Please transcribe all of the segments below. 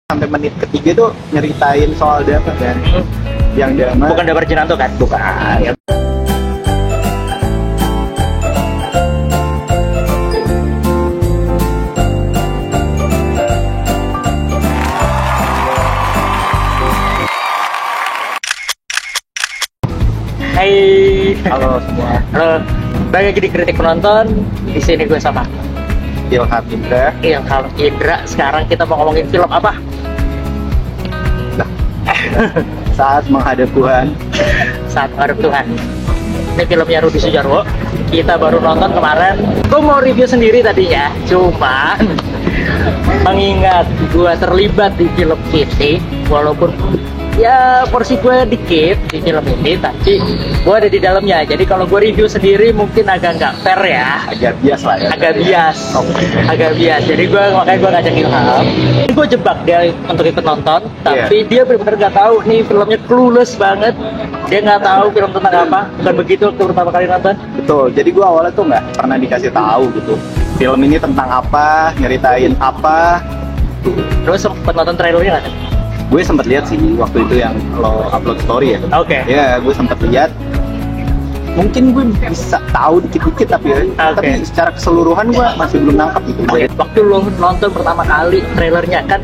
sampai menit ketiga tuh nyeritain soal Damar kan. Yang Damar Bukan Damar Cinanto kan? bukan. Ya. Hai, Halo semua. halo. Balik lagi di Kritik Penonton. Di sini gue sama Ilham Indra. Ilham Indra. Sekarang kita mau ngomongin film apa? Saat menghadap Tuhan. Saat Menghadap Tuhan. Ini filmnya Rudi Sudjarwo. Kita baru nonton kemarin. Gue mau review sendiri tadinya, cuman mengingat gue terlibat di film ini, walaupun ya porsi gue dikit di film ini, tapi gue ada di dalamnya. Jadi kalau gue review sendiri mungkin agak nggak fair ya. Agak bias lah ya. Agak bias. Jadi makanya gue ngajak Ilham. Ini gue jebak dia untuk ikut nonton, tapi dia benar-benar nggak tahu nih filmnya, clueless banget. Dia nggak tahu film tentang apa. Bukan begitu waktu pertama kali nonton? Betul. Jadi gue awalnya tuh nggak pernah dikasih tahu gitu. Film ini tentang apa, nyeritain apa. Terus sempet nonton trailernya nggak? Gue sempet lihat sih waktu itu yang lo upload story ya. Oke. Ya, gue sempet lihat. Mungkin gue bisa tahu dikit-dikit tapi secara keseluruhan gue masih belum nangkep gitu. Waktu lo nonton pertama kali trailernya kan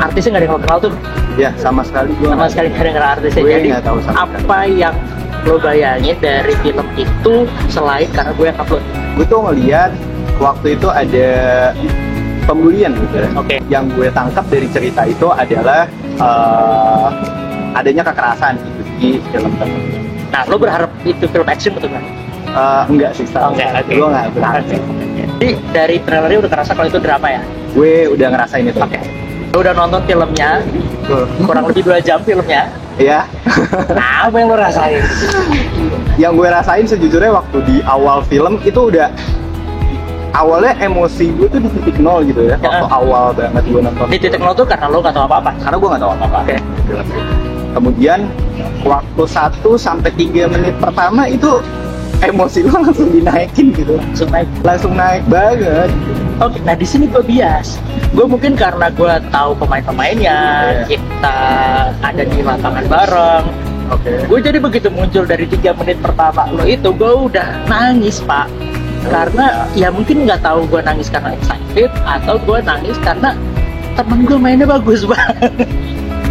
artisnya nggak ada yang lo kenal tuh, Ya, sama sekali gue sama sekali nggak ada yang kenal artisnya. Gue Jadi nggak tahu sama apa yang lo bayangin dari film itu selain karena gue yang upload? Gue tuh ngeliat waktu itu ada pembulian gitu ya. Oke. Yang gue tangkap dari cerita itu adalah adanya kekerasan gitu di film tersebut. Nah, lo berharap itu film action betul nggak? Enggak sih, Enggak, oke. gue nggak berharap. Jadi dari trailernya udah kerasa kalau itu drama ya? Gue udah ngerasain itu. Oke. Lo udah nonton filmnya, kurang lebih 2 jam filmnya. Iya. Nah, apa yang lo rasain? Yang gue rasain sejujurnya waktu di awal film itu udah awalnya emosi gue tuh di titik nol gitu ya. Waktu awal banget gue nonton. Di titik nol tuh karena lo nggak tahu apa-apa. Karena gue nggak tahu apa-apa. Oke. Kemudian waktu 1 sampai 3 menit pertama itu emosi gue langsung dinaikin gitu. Langsung naik banget. Oke, nah di sini gue bias. Gue mungkin karena gue tahu pemain-pemainnya, kita ada di lapangan bareng. Oke. Gue jadi begitu muncul dari 3 menit pertama lo itu, gue udah nangis pak. Karena ya mungkin nggak tahu gue nangis karena excited atau gue nangis karena temen gue mainnya bagus banget.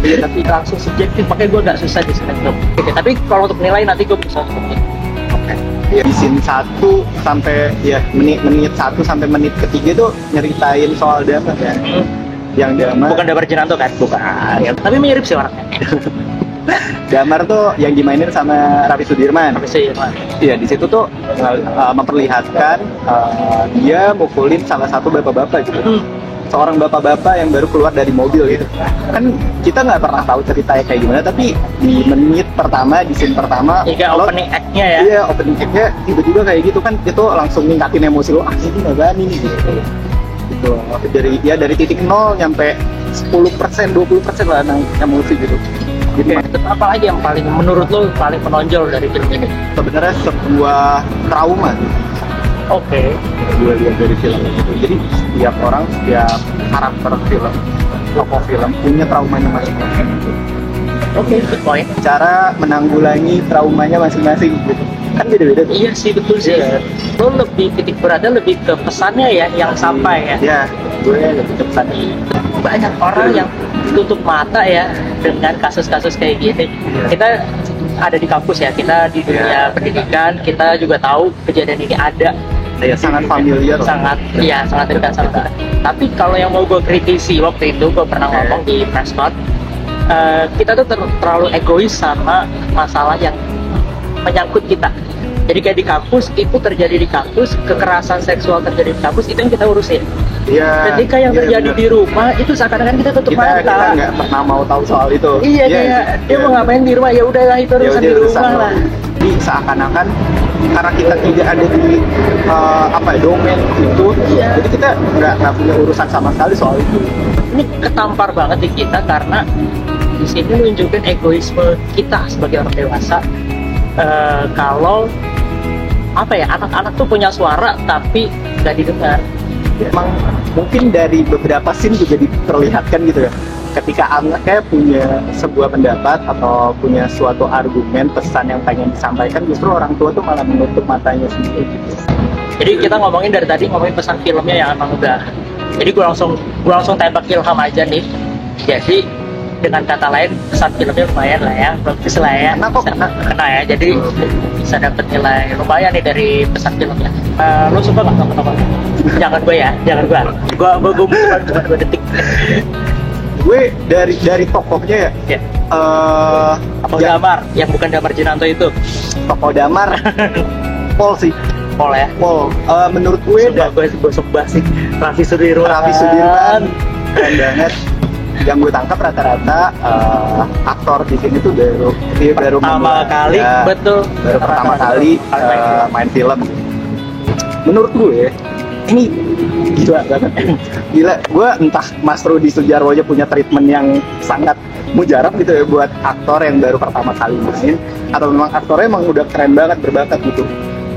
Ya, tapi langsung subjektif, makanya gue nggak susah di sini. Oke, tapi kalau untuk nilai nanti gue bisa seperti itu. Oke. Ya, di scene 1 sampai ya menit 1 sampai menit ketiga tuh nyeritain soal Damar ya. Yang Damar Bukan Damar Cinanto kan? bukan. Ya, tapi mirip sih orangnya. Damar tuh yang dimainin sama Raffi Sudirman. Tapi sih, Iya, di situ tuh memperlihatkan dia mukulin salah satu bapak-bapak gitu. Seorang bapak-bapak yang baru keluar dari mobil gitu. Kan kita nggak pernah tahu ceritanya kayak gimana, tapi di menit pertama, di scene pertama, Iya, opening act-nya ya. Iya, opening act-nya tiba-tiba kayak gitu kan, itu langsung ningkatin emosi lo. Ini nggak berani nih gitu. Dari titik 0 nyampe 10%, 20% lah emosi gitu. Jadi Apa lagi yang paling menurut lo paling menonjol dari film ini? sebenarnya sebuah trauma Oke. gue lihat dari film itu. Jadi setiap orang, setiap karakter film, tokoh film punya traumanya masing-masing. Oke, good point. Cara menanggulangi traumanya masing-masing gitu. Kan beda-beda tuh. Iya sih, betul sih. Lo lebih titik beratnya lebih ke pesannya ya yang sampai ya. Ya, gue lebih cepat nih. Banyak orang yang tutup mata ya dengan kasus-kasus kayak gini. Kita ada di kampus ya, kita di dunia pendidikan, kita juga tahu kejadian ini ada. Ya, sangat familiar. Sangat dekat sama kita. Tapi kalau yang mau gue kritisi waktu itu, gue pernah ngomong di press note, kita tuh terlalu egois sama masalah yang menyangkut kita. Jadi kayak di kampus, itu terjadi di kampus, kekerasan seksual terjadi di kampus, itu yang kita urusin. Ya, Ketika yang terjadi di rumah, itu seakan-akan kita tutup mata. Kita nggak pernah mau tahu soal itu. Iya, kayak dia mau ngapain di rumah, ya udahlah itu urusan di rumah lah. Jadi seakan-akan karena kita tidak ada di domain itu, jadi kita nggak punya urusan sama sekali soal itu. Ini ketampar banget di kita karena di sini nunjukin egoisme kita sebagai orang dewasa. Kalau anak-anak tuh punya suara tapi nggak didengar. Emang mungkin dari beberapa scene juga diperlihatkan gitu ya, ketika anaknya punya sebuah pendapat atau punya suatu argumen pesan yang pengen disampaikan, justru orang tua tuh malah menutup matanya sendiri gitu. Jadi kita ngomongin dari tadi ngomongin pesan filmnya yang emang udah. Jadi gue langsung tembak Ilham aja nih. Jadi dengan kata lain pesan filmnya lumayan lah ya, bagus lah ya. Kena ya. Jadi bisa dapet nilai lumayan nih dari pesan filmnya. Lo suka nggak sama tokoh? Jangan gue ya, jangan gue. Gue cuma 2 detik. Gue dari tokohnya ya. Apa Damar yang bukan Damar Jinanto itu? Tokoh Damar, Pol sih. Pol ya. Pol. Menurut gue gue suka sih. Raffi Sudirman. Keren banget. Yang gue tangkap rata-rata aktor di sini tuh baru pertama kali, ya, betul. Baru pertama kali main film. Menurut gue ini gila banget. Gila, gue entah Mas Rudi Sudjarwo aja punya treatment yang sangat mujarab gitu ya buat aktor yang baru pertama kali main, atau memang aktornya emang udah keren banget, berbakat gitu.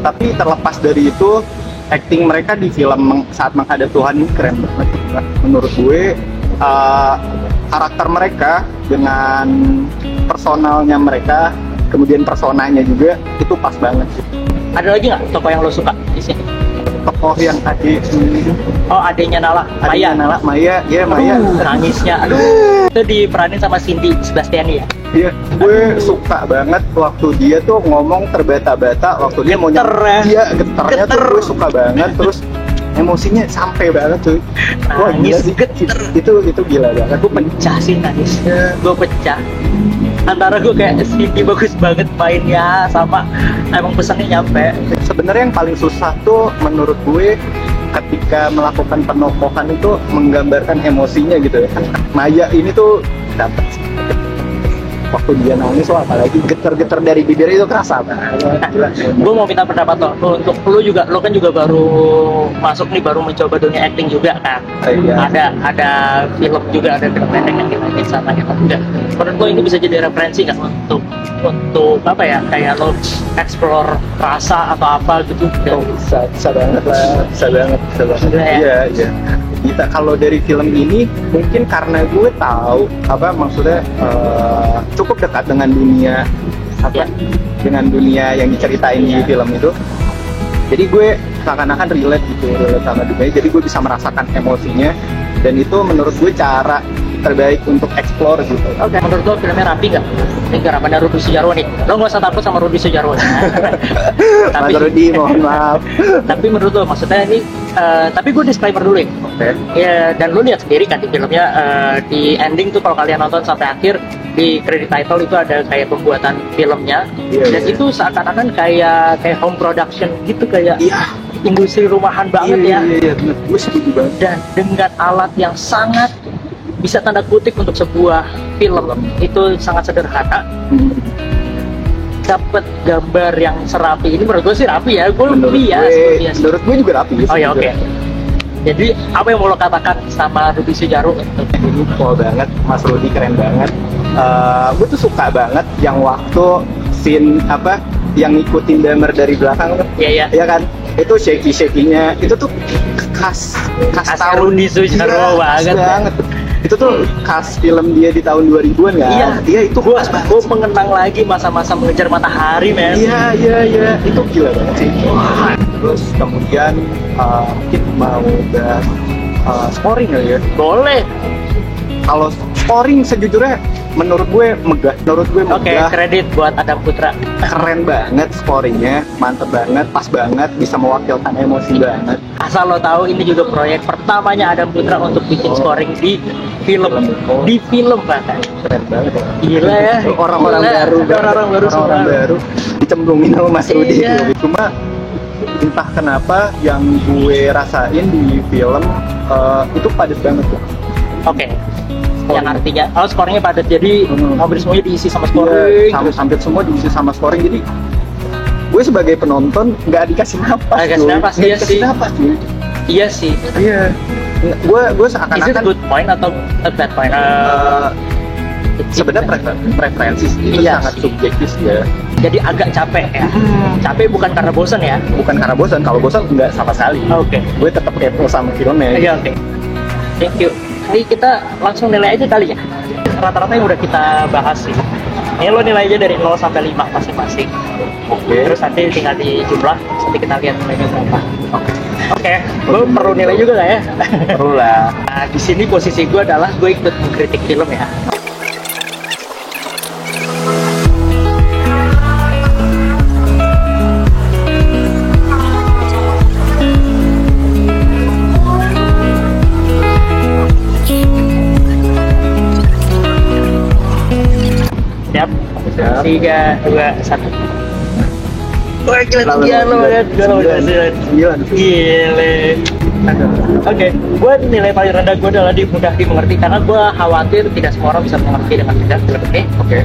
Tapi terlepas dari itu, acting mereka di film Saat Menghadap Tuhan ini keren banget. Menurut gue karakter mereka dengan personalnya mereka, kemudian personanya juga itu pas banget sih. Ada lagi nggak tokoh yang lo suka di sini? Tokoh yang adiknya Nala, Maya, ya Maya. Nangisnya, aduh, itu diperanin sama Cindy Sebastiani ya. Iya, gue suka banget waktu dia tuh ngomong terbata-bata, waktu dia mau geternya tuh gue suka banget, terus emosinya sampai banget tuh. Wah, gila sih, itu gila banget. Gue pecah sih nangisnya, gue pecah. Antara gue kayak Cindy bagus banget mainnya, sama emang pesannya nyampe. Sebenarnya yang paling susah tuh menurut gue ketika melakukan penokohan itu menggambarkan emosinya gitu ya. Maya ini tuh dapet waktu dia nangis, wah apalagi getar-getar dari bibir itu kerasa banget. Gue mau minta pendapat lo untuk lo juga, lo kan juga baru masuk nih, baru mencoba dunia acting juga kan. Iya. Ada film juga, ada film pendek yang kita bikin sama kita juga. Menurut lo ini bisa jadi referensi nggak untuk apa ya, kayak lo explore rasa atau apa gitu? Bisa banget lah, bisa banget. Iya. Kita kalau dari film ini mungkin karena gue tahu apa maksudnya cukup dekat dengan dunia dengan dunia yang diceritain di film itu, jadi gue seakan-akan relate sama dunia, jadi gue bisa merasakan emosinya, dan itu menurut gue cara terbaik untuk explore gitu. Oke. Menurut lo filmnya rapi nggak? Ini garapannya Rudi Sudjarwo nih. Lo nggak usah takut sama Rudi Sudjarwo. Mas Rudi, mohon maaf. Tapi menurut lo, maksudnya ini, tapi gue disclaimer dulu ya. Oke. Ya, dan lo lihat sendiri kan di filmnya, di ending tuh kalau kalian nonton sampai akhir, di credit title itu ada kayak pembuatan filmnya. Dan itu seakan-akan kayak home production gitu, kayak industri rumahan banget ya. Iya, bener. Gue setuju banget. Dan dengan alat yang sangat bisa tanda kutip untuk sebuah film itu sangat sederhana, dapat gambar yang serapi ini. Menurut gue sih rapi ya, menurut gue juga rapi. Oh ya, oke. Jadi apa yang mau lo katakan sama Rudi Sudjarwo? Ini cool banget, Mas Rudi keren banget. Gue tuh suka banget yang waktu scene apa yang ngikutin Damar dari belakang. Iya kan, itu shaky-shakinya itu tuh khas tahun Rudi Sudjarwo banget. Itu tuh khas film dia di tahun 2000-an kan? Iya, itu gue mengenang lagi masa-masa mengejar matahari, men. Iya, itu gila banget sih. Terus kemudian kita mau bahas scoring kali ya? Boleh. Kalau scoring sejujurnya menurut gue megah. Oke, kredit buat Adam Putra. Keren banget scoringnya, mantep banget, pas banget, bisa mewakilkan emosi banget. Asal lo tahu, ini juga proyek pertamanya Adam Putra untuk bikin scoring di film. Di film bahkan. Keren banget ya. Gila ya. Orang-orang baru dicemplungin sama Mas Rudi. Cuma entah kenapa yang gue rasain di film itu padat banget tuh. Oke. Yang artinya scoringnya padat, jadi hampir semuanya diisi sama scoring. Hampir semua diisi sama scoring, jadi gue sebagai penonton nggak dikasih napas. Iya sih. Gue seakan-akan. Is it good point atau a bad point? Sebenarnya preferensi itu sangat subjektif ya. Jadi agak capek ya. Capek bukan karena bosan ya? Bukan karena bosan. Kalau bosan nggak sama sekali. Oke. Gue tetap kepo sama filmnya. Iya, oke. Thank you. Ini kita langsung nilai aja kali ya. Rata-rata yang udah kita bahas sih. Ini lo nilai aja dari 0 sampai 5 masing-masing. Oke. Terus nanti tinggal dijumlah, nanti kita lihat nilainya berapa. Oke, gue perlu nilai juga nggak ya? Perlu lah. Nah, di sini posisi gue adalah gue ikut mengkritik film ya. Siap? Siap. 3, 2, 1. Wah, gila tinggian lo banget. Gue lo udah 9. Gile. Oke, gue nilai paling rendah gue adalah mudah dimengerti karena gue khawatir tidak semua orang bisa mengerti dengan mudah film ini. Oke.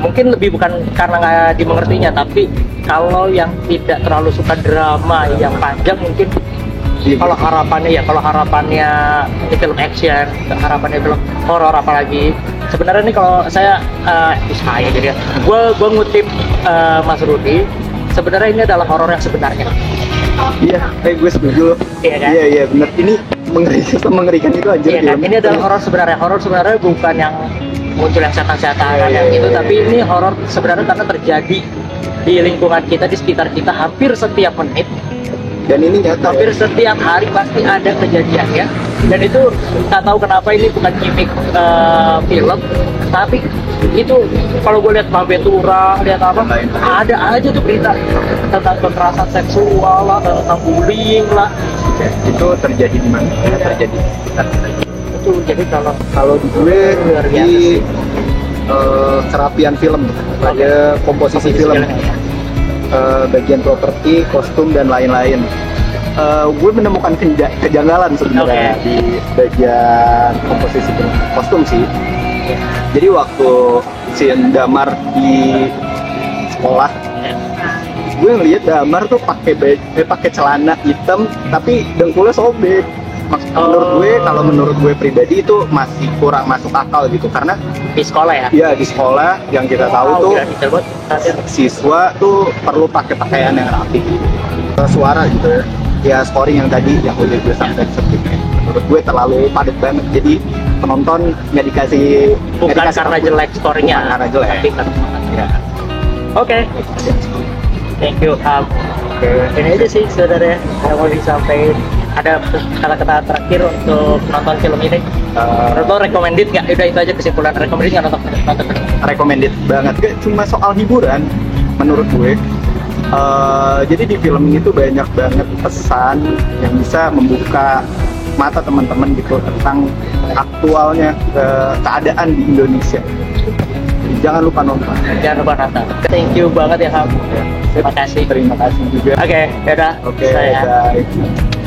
Mungkin lebih bukan karena nggak dimengertinya, tapi kalau yang tidak terlalu suka drama yang panjang mungkin kalau harapannya ini film action, harapannya film horor apalagi. Sebenarnya nih kalau saya jadi ya, gue ngutip Mas Rudi. Sebenarnya ini adalah horor yang sebenarnya. Iya, gue setuju. Iya kan? Iya, benar. Ini mengerikan itu aja. Iya kan? Ini adalah horor sebenarnya. Horor sebenarnya bukan yang muncul yang setan-setan yang itu, tapi ini horor sebenarnya karena terjadi di lingkungan kita, di sekitar kita hampir setiap menit. Dan ini nyata. Hampir setiap hari pasti ada kejadiannya. Dan itu nggak tahu kenapa ini bukan gimmick film, tapi itu kalau gue lihat Babetura, lihat apa, ada aja tuh berita tentang kekerasan seksual lah, tentang bullying lah. Itu terjadi di mana? Terjadi di sekitar kita. Itu jadi Kalau di gue luar biasa di sih. kerapian film, ada komposisi film, bagian properti, kostum dan lain-lain. Gue menemukan kejanggalan sebenarnya di bagian komposisi film, kostum sih. Jadi waktu si Damar di sekolah, gue ngeliat Damar tuh pakai celana hitam tapi dengkulnya sobek. Menurut gue pribadi itu masih kurang masuk akal gitu, karena Di sekolah ya? ya di sekolah yang kita tahu tuh Udah detail banget. siswa tuh perlu pakai pakaian yang rapi, suara gitu ya. Ya scoring yang tadi yang udah gue sampaikan sebelumnya, menurut gue terlalu padat banget, jadi penonton nggak dikasih Bukan karena jelek skornya, bukan karena jelek. tapi karena Ya. Oke. Thank you. Ini aja sih saudara yang mau disampaikan. Ada kata-kata terakhir untuk nonton film ini? Menurut lo recommended nggak? Udah itu aja kesimpulan, recommended nggak nonton film? Recommended banget, gak cuma soal hiburan menurut gue. Jadi di film ini tuh banyak banget pesan yang bisa membuka mata teman-teman gitu tentang aktualnya keadaan di Indonesia. Jangan lupa nonton. Jangan lupa nonton. Thank you banget ya Ham. Terima kasih. Terima kasih juga. Oke, yaudah. Oke, Saya bye.